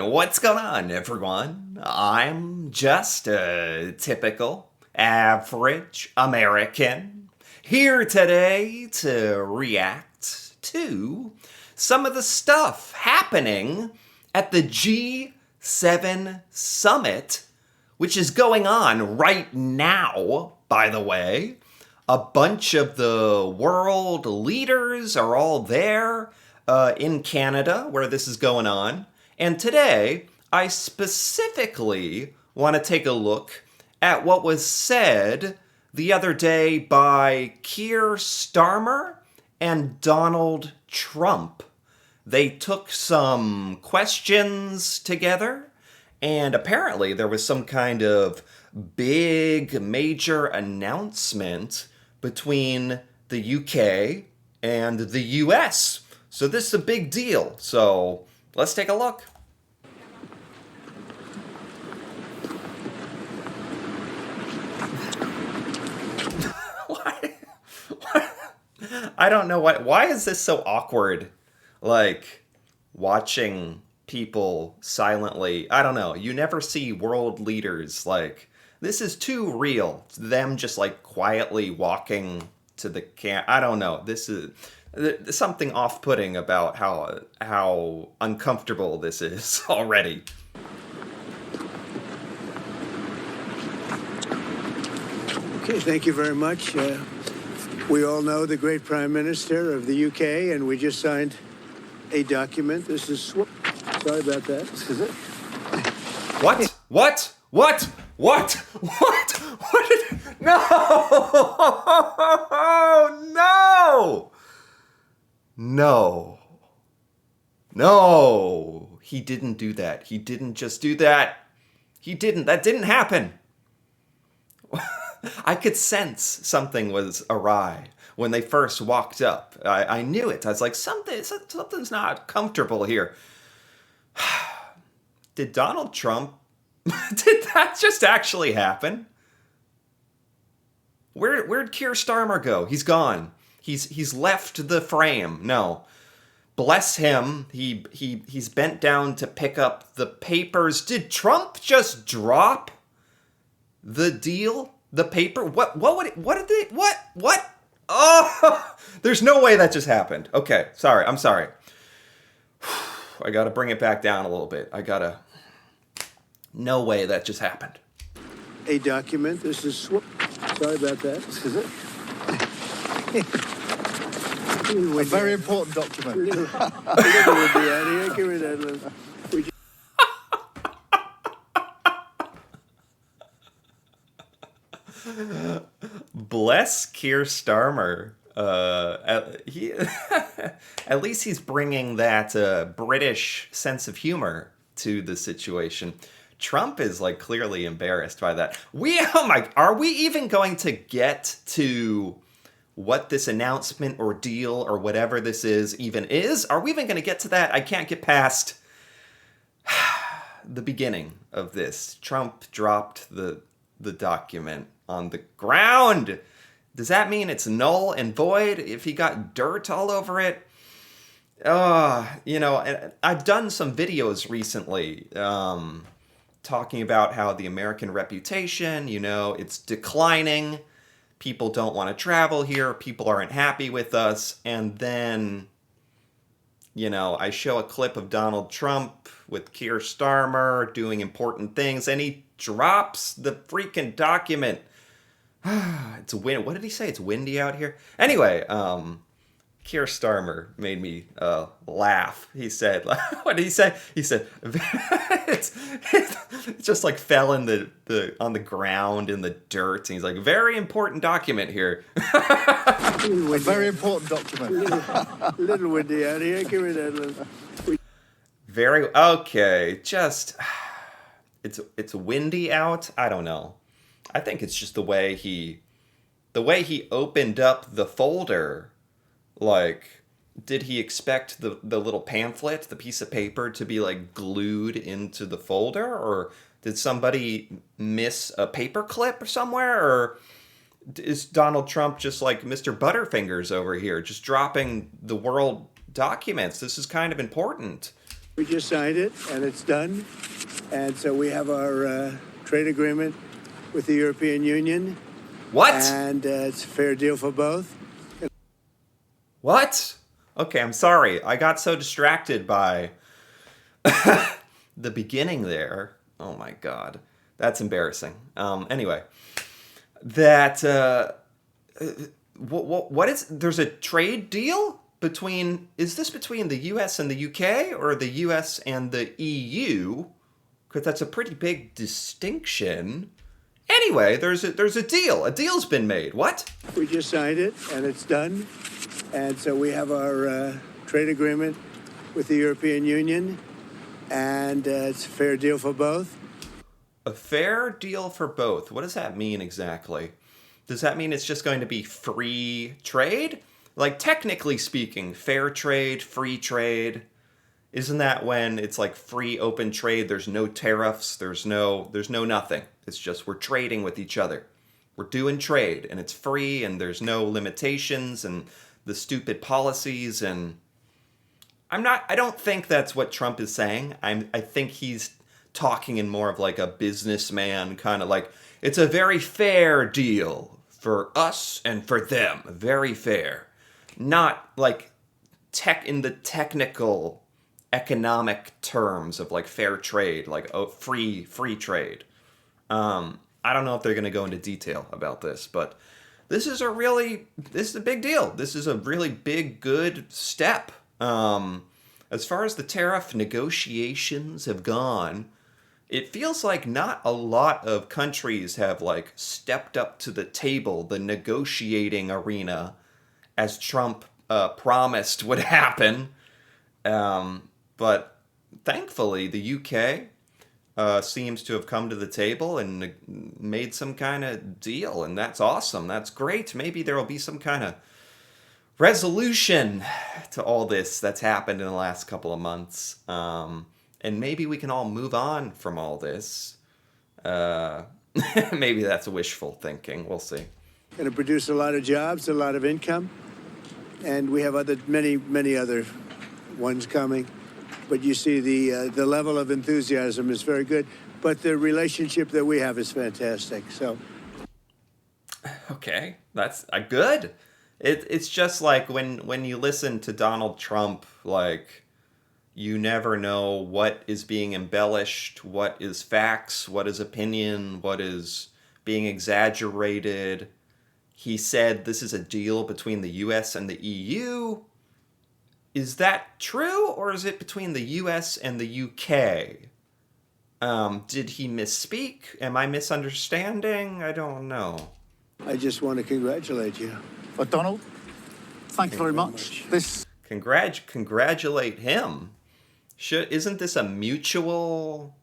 What's going on, everyone? I'm just a typical, average American here today to react to some of the stuff happening at the G7 summit, which is going on right now, by the way. A bunch of the world leaders are all there in Canada where this is going on. And today, I specifically want to take a look at what was said the other day by Keir Starmer and Donald Trump. They took some questions together, and apparently there was some kind of big major announcement between the UK and the US. So this is a big deal. So let's take a look. Why? I don't know why is this so awkward? Like watching people silently. I don't know. You never see world leaders like this is too real. Them just like quietly walking to the camp. I don't know. This is there's something off-putting about how uncomfortable this is already. Okay, thank you very much. We all know the great Prime Minister of the UK, and we just signed a document. This is sorry about that. This is it. What? What? What? What? What? What did... No! No! No. No. He didn't do that. He didn't just do that. He didn't. That didn't happen. I could sense something was awry when they first walked up. I knew it. I was like, something's not comfortable here. Did Donald Trump... Did that just actually happen? Where'd Keir Starmer go? He's gone. He's left the frame. No. Bless him. He's bent down to pick up the papers. Did Trump just drop the deal? The paper? What did they... What? Oh! There's no way that just happened. Okay, sorry. I'm sorry. I gotta bring it back down a little bit. No way that just happened. A document. This is sorry about that. This is it. A very important document. Give me that. Bless Keir Starmer. He, at least he's bringing that British sense of humor to the situation. Trump is like clearly embarrassed by that. Are we even going to get to what this announcement or deal or whatever this is even is? Are we even going to get to that? I can't get past the beginning of this. Trump dropped the document on the ground. Does that mean it's null and void if he got dirt all over it? And I've done some videos recently talking about how the American reputation, it's declining. People don't want to travel here. People aren't happy with us. And then, I show a clip of Donald Trump with Keir Starmer doing important things, and he drops the freaking document. It's wind. What did he say? It's windy out here. Anyway, Keir Starmer made me laugh. He said, "What did he say?" He said, "It's just like fell in on the ground in the dirt." And he's like, "Very important document here." A very important document. Little windy out here. Give me that. Very okay. Just it's windy out. I don't know. I think it's just the way he opened up the folder. Like, did he expect the little pamphlet, the piece of paper, to be like glued into the folder, or did somebody miss a paper clip somewhere, or is Donald Trump just like Mr. Butterfingers over here, just dropping the world documents? This is kind of important. We just signed it, and it's done. And so we have our trade agreement with the European Union. What? And it's a fair deal for both. What? Okay, I'm sorry. I got so distracted by the beginning there. Oh my god. That's embarrassing. Anyway, that what is there's a trade deal between is this between the US and the UK or the US and the EU? Cuz that's a pretty big distinction. Anyway, there's a deal. A deal's been made. What? We just signed it, and it's done. And so we have our trade agreement with the European Union, and it's a fair deal for both. A fair deal for both. What does that mean exactly? Does that mean it's just going to be free trade? Like, technically speaking, fair trade, free trade, isn't that when it's like free open trade, there's no tariffs, there's no nothing. It's just we're trading with each other. We're doing trade and it's free and there's no limitations and the stupid policies and I don't think that's what Trump is saying. I think he's talking in more of like a businessman kind of like it's a very fair deal for us and for them. Very fair. Not like in the technical economic terms of like fair trade, like free trade. I don't know if they're going to go into detail about this, but this is a big deal. This is a really big, good step. As far as the tariff negotiations have gone, it feels like not a lot of countries have like stepped up to the table, the negotiating arena, as Trump promised would happen. But thankfully, the UK seems to have come to the table and made some kind of deal, and that's awesome. That's great. Maybe there will be some kind of resolution to all this that's happened in the last couple of months. And maybe we can all move on from all this. Maybe that's wishful thinking. We'll see. Going to produce a lot of jobs, a lot of income, and we have many other ones coming. But you see the level of enthusiasm is very good. But the relationship that we have is fantastic. So, okay, that's good. It's just like when you listen to Donald Trump, like you never know what is being embellished, what is facts, what is opinion, what is being exaggerated. He said this is a deal between the US and the EU. Is that true, or is it between the US and the UK? Did he misspeak? Am I misunderstanding? I don't know. I just want to congratulate you. Donald, thank you very much. This Congratulate him. Isn't this a mutual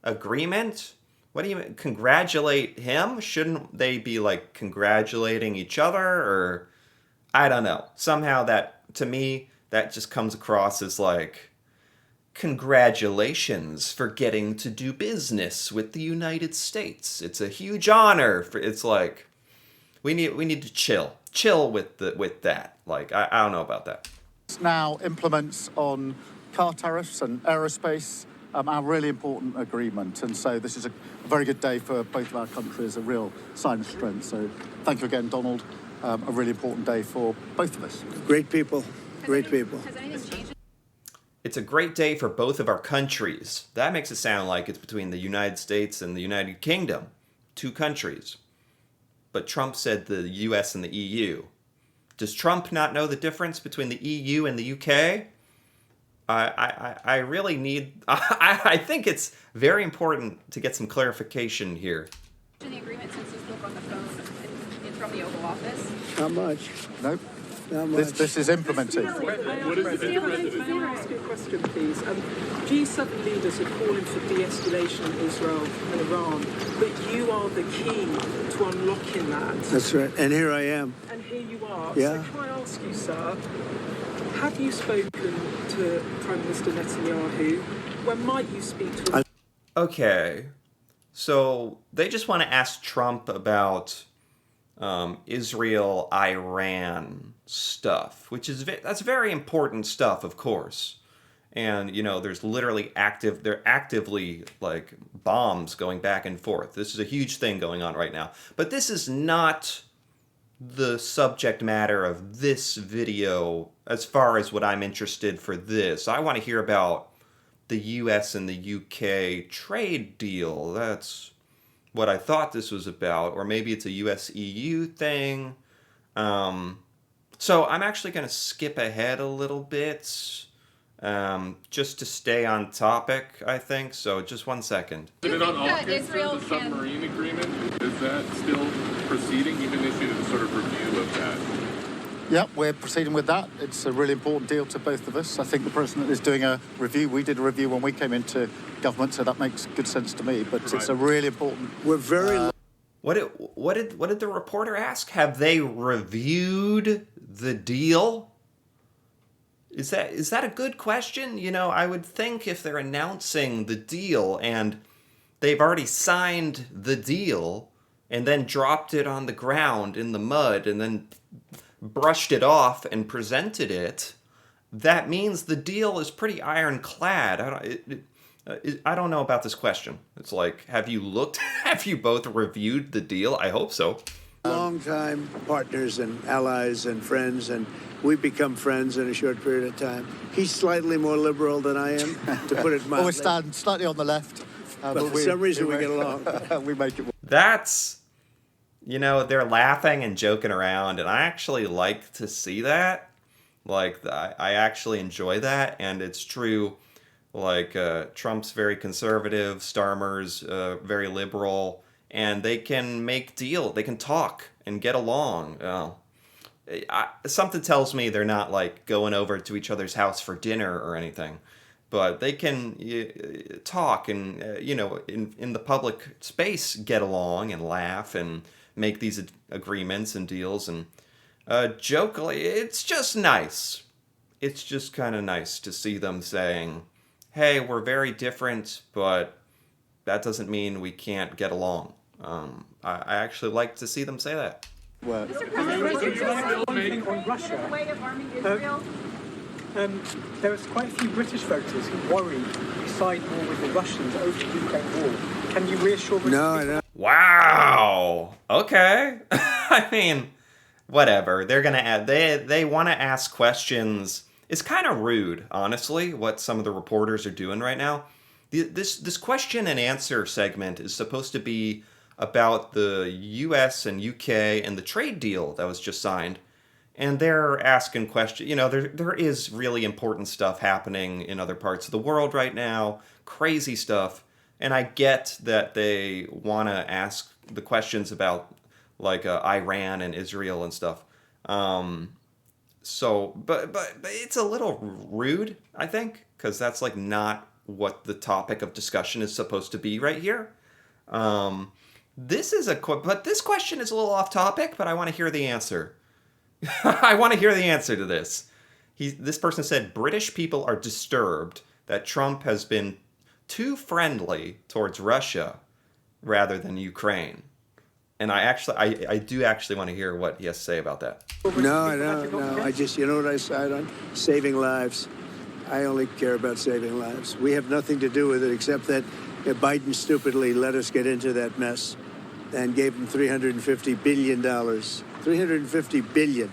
agreement? What do you mean? Congratulate him? Shouldn't they be like congratulating each other? Or I don't know. Somehow that, to me, that just comes across as like, congratulations for getting to do business with the United States. It's a huge honor. It's like, we need to chill with that. Like, I don't know about that. now implements on car tariffs and aerospace our really important agreement. And so this is a very good day for both of our countries, a real sign of strength. So thank you again, Donald. A really important day for both of us. Great people. Great people. Has anything changed? It's a great day for both of our countries. That makes it sound like it's between the United States and the United Kingdom. Two countries. But Trump said the US and the EU. Does Trump not know the difference between the EU and the UK? I really need... I think it's very important to get some clarification here. In the agreement since you spoke on the phone from the Oval Office? Not much. Nope. Not much. This is implemented. What is the difference? May I ask you a question, please? G7 leaders are calling for de-escalation in Israel and Iran, but you are the key to unlocking that. That's right. And here I am. And here you are. Yeah. So can I ask you, sir, have you spoken to Prime Minister Netanyahu? When might you speak to him? Okay. So they just want to ask Trump about Israel-Iran stuff, which is that's very important stuff, of course. And, there's literally they're actively, like, bombs going back and forth. This is a huge thing going on right now. But this is not the subject matter of this video as far as what I'm interested for this. I want to hear about the US and the UK trade deal. That's what I thought this was about. Or maybe it's a US EU thing. So I'm actually going to skip ahead a little bit, just to stay on topic, I think. So just one second. Is it on AUKUS, Israel the can- submarine agreement? Is that still proceeding? You've initiated a sort of review of that. Yeah, we're proceeding with that. It's a really important deal to both of us. I think the president is doing a review. We did a review when we came into government, so that makes good sense to me. But it's a really important. We're very What did the reporter ask? Have they reviewed the deal? Is that a good question? I would think if they're announcing the deal and they've already signed the deal and then dropped it on the ground in the mud and then brushed it off and presented it, that means the deal is pretty ironclad. I don't know about this question. It's like, have you both reviewed the deal? I hope so. long-time partners and allies and friends, and we've become friends in a short period of time. He's slightly more liberal than I am, to put it mildly. Well, we stand slightly on the left. But for some reason we get along. We make it work. That's, they're laughing and joking around, and I actually like to see that. Like, I actually enjoy that, and it's true. Like, Trump's very conservative, Starmer's very liberal, and they can they can talk and get along. Something tells me they're not, like, going over to each other's house for dinner or anything. But they can talk and, in the public space, get along and laugh and make these agreements and deals. And jokingly, it's just nice. It's just kind of nice to see them saying, hey, we're very different, but that doesn't mean we can't get along. I actually like to see them say that. Work. On Russia, The way of arming Israel. there are quite a few British voters who worry we side more with the Russians over the Ukraine war. Can you reassure British No, people? no. Wow. Okay. I mean, whatever. They're gonna add. They want to ask questions. It's kind of rude, honestly, what some of the reporters are doing right now. This question and answer segment is supposed to be about the U.S. and U.K. and the trade deal that was just signed, and they're asking questions. There is really important stuff happening in other parts of the world right now, crazy stuff, and I get that they want to ask the questions about like Iran and Israel and stuff. So, but it's a little rude, I think, because that's like not what the topic of discussion is supposed to be right here. But this question is a little off topic, but I want to hear the answer. I want to hear the answer to this. This person said British people are disturbed that Trump has been too friendly towards Russia rather than Ukraine. And I do actually want to hear what he has to say about that. No. I just, what I side on? Saving lives. I only care about saving lives. We have nothing to do with it except that Biden stupidly let us get into that mess and gave him $350 billion. $350 billion.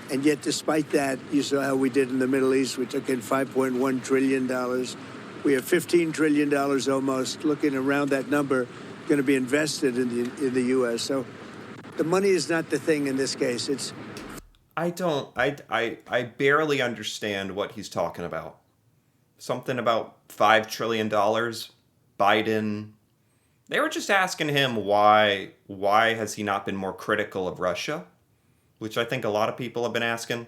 And yet, despite that, you saw how we did in the Middle East. We took in $5.1 trillion. We have $15 trillion almost, looking around that number, going to be invested in the U.S. So the money is not the thing in this case. It's I barely understand what he's talking about. Something about $5 trillion. Biden. They were just asking him why has he not been more critical of Russia, which I think a lot of people have been asking.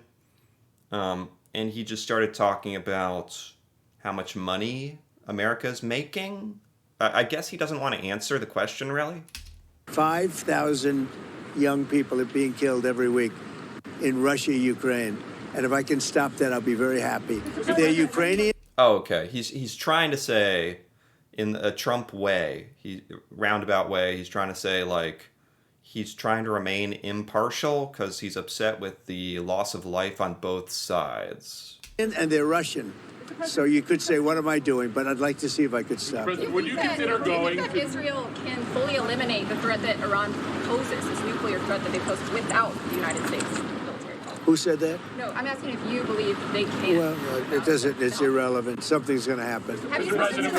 And he just started talking about how much money America's making. I guess he doesn't want to answer the question, really. 5,000 young people are being killed every week in Russia, Ukraine. And if I can stop that, I'll be very happy. If they're Ukrainian. Oh, okay. He's trying to say, in a Trump way, roundabout way, he's trying to say, like, he's trying to remain impartial because he's upset with the loss of life on both sides. And they're Russian. So you could say, what am I doing? But I'd like to see if I could stop President, them. would you consider going that to... Israel can fully eliminate the threat that Iran poses, this nuclear threat that they pose, without the United States military? Who said that? No, I'm asking if you believe they can. Well, it doesn't. It's irrelevant. Something's going to happen. Have you President,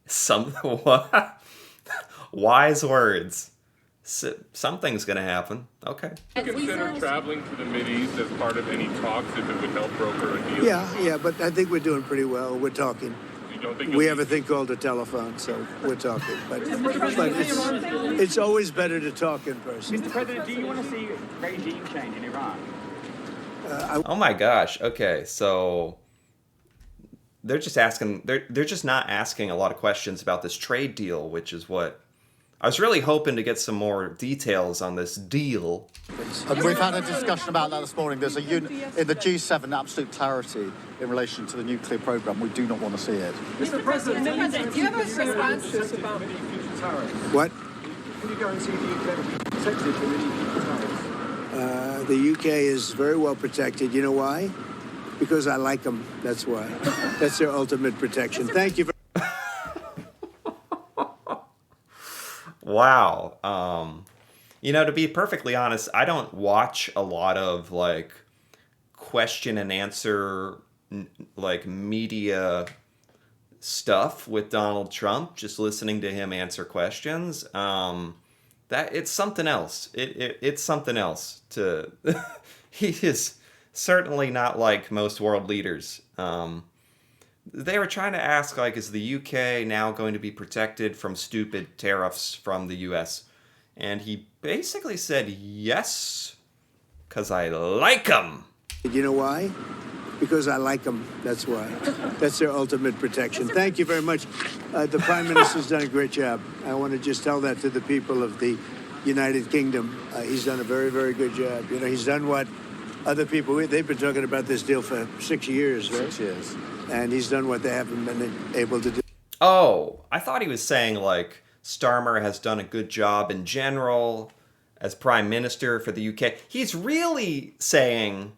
Some what? Wise words. Something's gonna happen. Okay. consider traveling to the Mideast as part of any talks if it would help broker a deal? Yeah, but I think we're doing pretty well. We're talking. You don't think We have a thing called a telephone, so we're talking. But it's always better to talk in person. Mr. President, do you want to see regime change in Iran? Oh my gosh. Okay, so they're just asking. They're just not asking a lot of questions about this trade deal, which is what I was really hoping to get some more details on this deal. And we've had a discussion about that this morning. There's in the G7 absolute clarity in relation to the nuclear programme. We do not want to see it. Mr. President, do you have a response? Just about What? can you guarantee the UK will be protected from any future tariffs? The UK is very well protected. You know why? Because I like them. That's why. That's their ultimate protection. Thank you. Wow. To be perfectly honest, I don't watch a lot of like question and answer like media stuff with Donald Trump, just listening to him answer questions. That it's something else. It's something else to he is certainly not like most world leaders. They were trying to ask, like, is the UK now going to be protected from stupid tariffs from the US? And he basically said, yes, because I like them. You know why? Because I like them. That's why. That's their ultimate protection. Thank you very much. The Prime Minister's done a great job. I want to just tell that to the people of the United Kingdom. He's done a very, very good job. He's done what other people, they've been talking about this deal for 6 years, right? 6 years. And he's done what they haven't been able to do. Oh, I thought he was saying, like, Starmer has done a good job in general as Prime Minister for the UK. He's really saying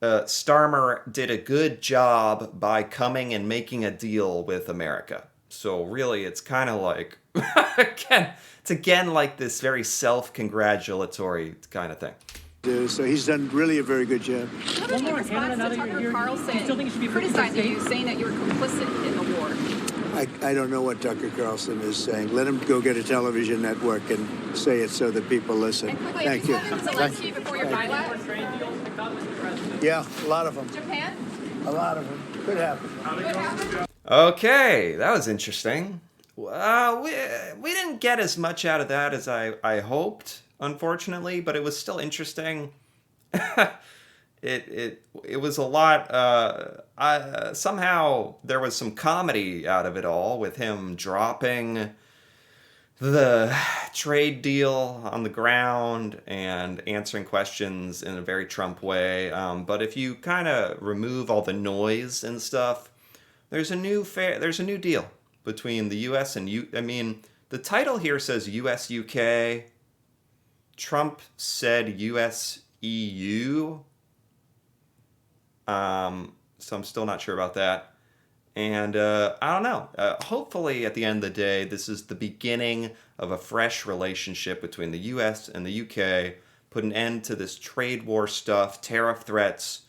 Starmer did a good job by coming and making a deal with America. So really, it's kind of like, it's again like this very self-congratulatory kind of thing. So he's done really a very good job. One more in response to Tucker Carlson criticizing you, saying that you were complicit in the war. I don't know what Tucker Carlson is saying. Let him go get a television network and say it so that people listen. And quickly, Thank you. have you spoken to Zelensky before your bilat? Yeah, a lot of them. Japan? A lot of them. Could happen. Okay, that was interesting. We didn't get as much out of that as I hoped, unfortunately, but it was still interesting. It was a lot. Somehow there was some comedy out of it all with him dropping the trade deal on the ground and answering questions in a very Trump way. But if you kind of remove all the noise and stuff, there's a new deal between the U.S. and the title here says U.S. UK. Trump said U.S. EU. So I'm still not sure about that. And I don't know. Hopefully, at the end of the day, this is the beginning of a fresh relationship between the U.S. and the U.K., put an end to this trade war stuff, tariff threats.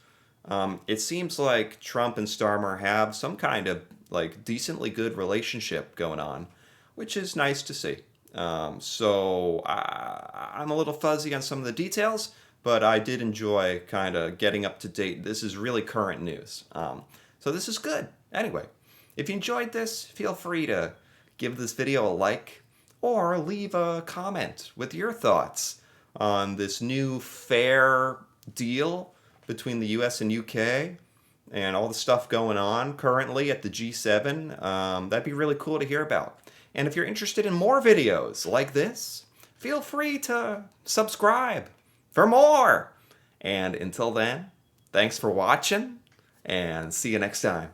It seems like Trump and Starmer have some kind of like decently good relationship going on, which is nice to see. So I'm a little fuzzy on some of the details, but I did enjoy kind of getting up to date. This is really current news. So this is good. Anyway, if you enjoyed this, feel free to give this video a like or leave a comment with your thoughts on this new fair deal between the US and UK and all the stuff going on currently at the G7. That'd be really cool to hear about. And if you're interested in more videos like this, feel free to subscribe for more. And until then, thanks for watching and see you next time.